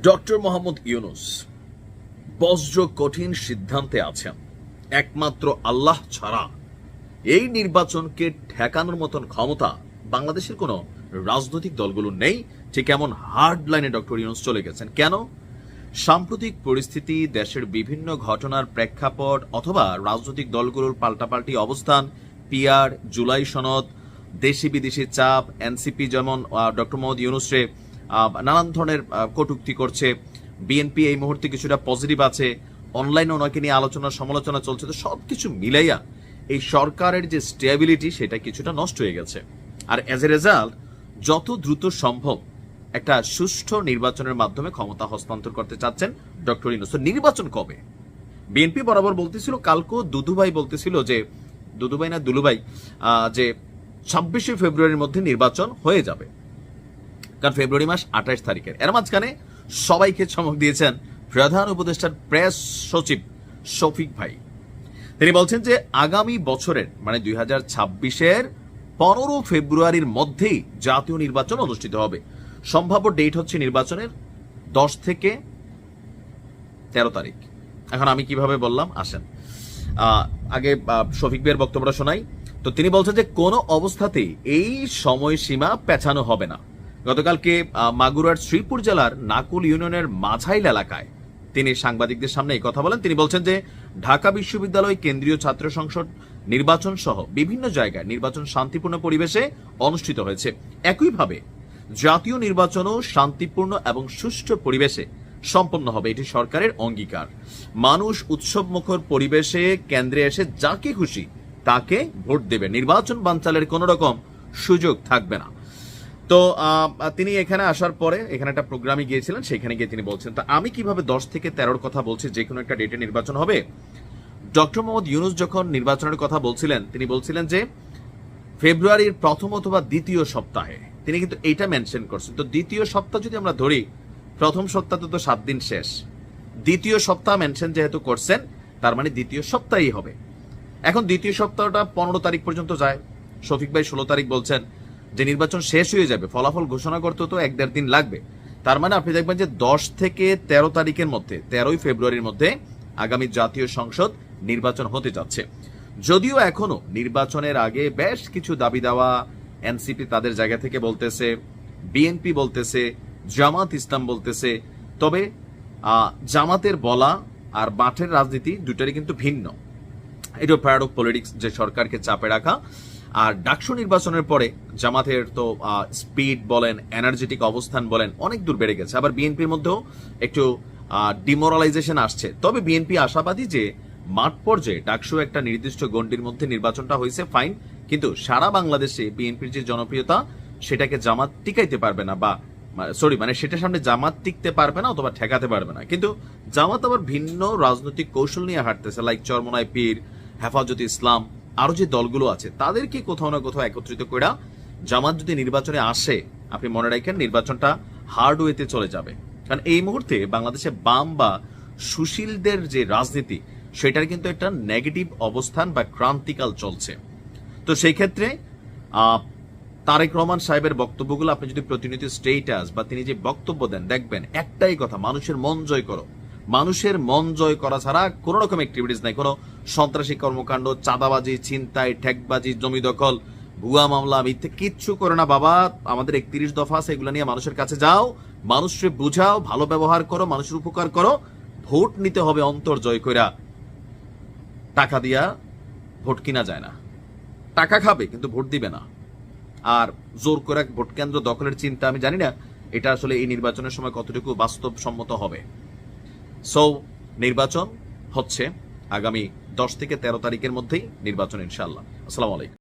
Doctor Mohammad Yunus বজ্র কঠিন সিদ্ধান্তে আছেন। একমাত্র আল্লাহ ছাড়া এই নির্বাচনকে ঠেকানোর মতন ক্ষমতা বাংলাদেশের কোনো রাজনৈতিক দলগুলো নেই। ঠিক এমন হার্ড লাইনে ডক্টর ইউনূস চলে গেছেন। কেন? সাম্প্রতিক পরিস্থিতি, দেশের বিভিন্ন ঘটনার প্রেক্ষাপট অথবা রাজনৈতিক দলগুলোর পাল্টাপাল্টি অবস্থান, পিআর, জুলাই সনদ, দেশি বিদেশি চাপ, এনসিপি যেমন ডক্টর মোহাম্মদ ইউনূসরে নানান ধরনের কটূক্তি করছে, বিএনপি এই মুহূর্তে কিছুটা পজিটিভ আছে, অনলাইনে ওনাকে নিয়ে আলোচনা সমালোচনা চলছে। তো সবকিছু মিলাইয়া এই সরকারের যে স্টেবিলিটি সেটা কিছুটা নষ্ট হয়ে গেছে। আর এজ এ রেজাল্ট যত দ্রুত সম্ভব একটা সুষ্ঠু নির্বাচনের মাধ্যমে ক্ষমতা হস্তান্তর করতে চাচ্ছেন ডক্টর ইউনূস। তো নির্বাচন কবে? বিএনপি বরাবর বলতেছিল, কালকেও দুদুভাই বলতেছিল যে দুলুভাই যে 26শে ফেব্রুয়ারির মধ্যে নির্বাচন হয়ে যাবে, কারণ ফেব্রুয়ারি মাস 28 তারিখের। এর মাঝখানে সবাইকে চমক দিয়েছেন প্রধান উপদেষ্টার প্রেস সচিব শফিক ভাই। তিনি বলছেন যে আগামী বছরের মানে 2026-এর 15 ফেব্রুয়ারির মধ্যেই জাতীয় নির্বাচন অনুষ্ঠিত হবে। সম্ভাব্য ডেট হচ্ছে নির্বাচনের 10 থেকে 13 তারিখ। এখন আমি কিভাবে বললাম, আসেন আগে শফিক ভাইয়ের বক্তব্যটা শোনাই। তো তিনি বলছেন যে কোনো অবস্থাতেই এই সময়সীমা পেছানো হবে না। গতকালকে মাগুরার শ্রীপুর জেলার নাকুল ইউনিয়নের মাঝাইল এলাকায় তিনি সাংবাদিকদের সামনে এই কথা বলেন। তিনি বলছেন যে ঢাকা বিশ্ববিদ্যালয় কেন্দ্রীয় ছাত্র সংসদ নির্বাচন সহ বিভিন্ন জায়গায় নির্বাচন শান্তিপূর্ণ পরিবেশে অনুষ্ঠিত হয়েছে। একইভাবে জাতীয় নির্বাচনও শান্তিপূর্ণ এবং সুষ্ঠু পরিবেশে সম্পন্ন হবে, এটি সরকারের অঙ্গীকার। মানুষ উৎসবমুখর পরিবেশে কেন্দ্রে এসে যাকে খুশি তাকে ভোট দেবে, নির্বাচন বানচালের কোন রকম সুযোগ থাকবে না। তো তিনি এখানে আসার পরে এখানে একটা প্রোগ্রামে গিয়েছিলেন, সেখানে গিয়ে তিনি বলছেন, তা আমি কিভাবে 10 থেকে 13 কথা বলছি, যে কোনো একটা ডেটে নির্বাচন হবে। ডক্টর মোহাম্মদ ইউনূস যখন নির্বাচনের কথা বলছিলেন, তিনি বলছিলেন যে ফেব্রুয়ারির প্রথম অথবা দ্বিতীয় সপ্তাহে, তিনি কিন্তু এইটা মেনশন করছেন। তো দ্বিতীয় সপ্তাহ যদি আমরা ধরি, প্রথম সপ্তাহ তো 7 দিন শেষ, দ্বিতীয় সপ্তাহ মেনশন যেহেতু করছেন, তার মানে দ্বিতীয় সপ্তাহই হবে। এখন দ্বিতীয় সপ্তাহটা 15 তারিখ পর্যন্ত যায়। শফিক ভাই 16 তারিখ বলছেন যে নির্বাচন শেষ হয়ে যাবে, ফলাফল ঘোষণা করতে তো 1-1.5 দিন লাগবে। তার মানে আপনি দেখবেন যে 10 থেকে 13 তারিখের মধ্যে, 13ই ফেব্রুয়ারির মধ্যে আগামী জাতীয় সংসদ নির্বাচন হতে যাচ্ছে। যদিও এখনো নির্বাচনের আগে বেশ কিছু দাবি দেওয়া এনসিপি তাদের জায়গা থেকে বলতেছে, বিএনপি বলতেছে, জামাত ইসলাম বলতেছে, তবে জামাতের বলা আর মাঠের রাজনীতি দুটারই কিন্তু ভিন্ন। এটা প্যারাডক্স পলিটিক্স, যে সরকারকে চাপে রাখা। আর ডাকসু নির্বাচনের পরে জামাতের তো স্পিড বলেন, এনার্জেটিক অবস্থান বলেন, অনেক দূর বেড়ে গেছে। আবার বিএনপির মধ্যেও একটু ডিমোরালাইজেশন আসছে। তবে বিএনপি আশাবাদী যে মাঠ পর্যায়ে ডাকসু একটা নির্দিষ্ট গণ্ডির মধ্যে নির্বাচনটা হয়েছে, ফাইন, কিন্তু সারা বাংলাদেশে বিএনপির যে জনপ্রিয়তা সেটাকে জামাত টিকাইতে পারবে না, বা সেটার সামনে জামাত টিকতে পারবে না অথবা ঠেকাতে পারবে না। কিন্তু জামাত আবার ভিন্ন রাজনৈতিক কৌশল নিয়ে হাঁটতেছে, লাইক চরমনাই পীর, হেফাজতে ইসলাম, আরো যে দলগুলো আছে তাদেরকে কোথাও না কোথাও একত্রিত করে জামাত যদি নির্বাচনে আসে, আপনি মনে রাখেন নির্বাচনটা হার্ড ওয়েতে চলে যাবে। কারণ এই মুহূর্তে বাংলাদেশে বাম বা সুশীলদের যে রাজনীতি, সেটার কিন্তু একটা নেগেটিভ অবস্থান বা ক্রান্তিকাল চলছে। তো সেই ক্ষেত্রে তারেক রহমান সাহেবের বক্তব্যগুলো আপনি যদি প্রতিনিধি স্টেটাস বা তিনি যে বক্তব্য দেন, দেখবেন একটাই কথা, মানুষের মন জয় করো। মানুষের মন জয় করা ছাড়া কোন রকম অ্যাক্টিভিটিস নাই। কোনো সন্ত্রাসী কর্মকাণ্ড, চাঁদাবাজি, ছিনতাই, ঠেকবাজি, জমি দখল, ভুয়া মামলা, মিথ্যে কিচ্ছু করে না বাবা। আমাদের 31 দফা আছে, এগুলো নিয়ে মানুষের কাছে যাও, মানুষকে বুঝাও, ভালো ব্যবহার করো, মানুষের উপকার করো। ভোট নিতে হবে অন্তর জয় কইরা, টাকা দিয়া ভোট কিনা যায় না। টাকা খাবে কিন্তু ভোট দিবে না। আর জোর করে ভোট কেন্দ্র দখলের চিন্তা, আমি জানি না এটা আসলে এই নির্বাচনের সময় কতটুকু বাস্তবসম্মত হবে। সো নির্বাচন হচ্ছে আগামী 10 থেকে 13 তারিখের মধ্যেই নির্বাচন ইনশাআল্লাহ। আসসালামু আলাইকুম।